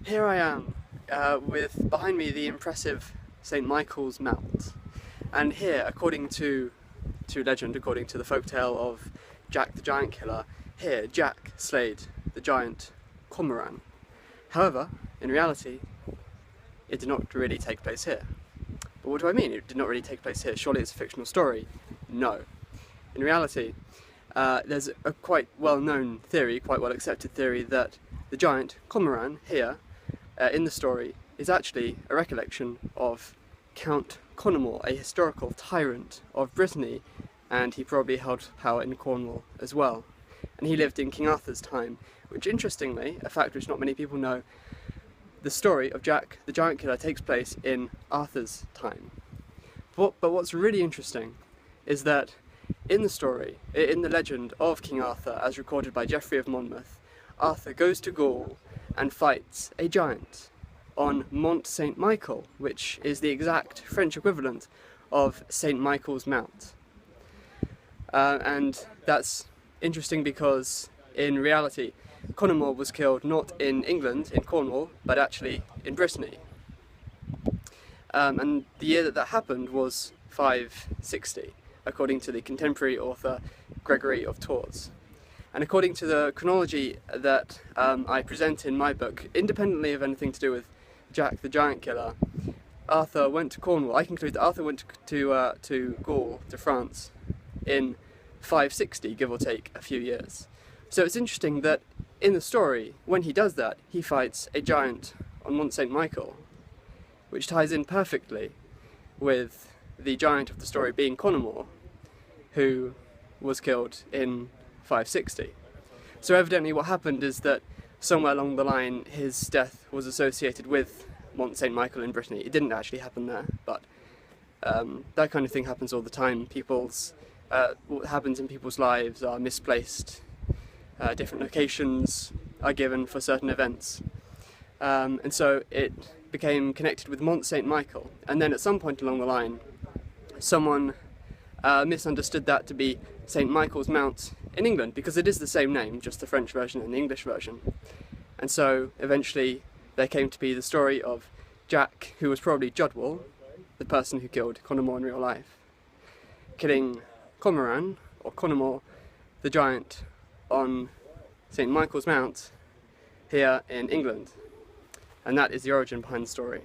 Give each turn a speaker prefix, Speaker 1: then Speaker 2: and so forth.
Speaker 1: Here I am, with behind me the impressive St Michael's Mount, and here, according to legend, according to the folktale of Jack the Giant Killer, here Jack slayed the giant cormorant. However, in reality, it did not really take place here. But what do I mean? It did not really take place here. Surely it's a fictional story? No. In reality, there's a quite well-known theory, quite well-accepted theory, that the giant cormorant here, in the story, is actually a recollection of Count Connemore, a historical tyrant of Brittany, and he probably held power in Cornwall as well. And he lived in King Arthur's time, which interestingly, a fact which not many people know, the story of Jack the Giant Killer takes place in Arthur's time. But what's really interesting is that in the story, in the legend of King Arthur, as recorded by Geoffrey of Monmouth, Arthur goes to Gaul and fights a giant on Mont St Michel, which is the exact French equivalent of St Michael's Mount. And that's interesting because, in reality, Connemore was killed not in England, in Cornwall, but actually in Brittany. And the year that happened was 560, according to the contemporary author Gregory of Tours. And according to the chronology that I present in my book, independently of anything to do with Jack the Giant Killer, Arthur went to Cornwall. I conclude that Arthur went to Gaul, to France, in 560, give or take a few years. So it's interesting that in the story, when he does that, he fights a giant on Mont St Michel, which ties in perfectly with the giant of the story being Connemore, who was killed in 560. So evidently what happened is that somewhere along the line his death was associated with Mont St Michel in Brittany. It didn't actually happen there, but that kind of thing happens all the time. What happens in people's lives are misplaced. Different locations are given for certain events. And so it became connected with Mont St Michel. And then at some point along the line, someone misunderstood that to be St Michael's Mount in England, because it is the same name, just the French version and the English version. And so eventually there came to be the story of Jack, who was probably Judwall, the person who killed Connemore in real life, killing Cormoran, or Connemore, the giant, on St Michael's Mount here in England. And that is the origin behind the story.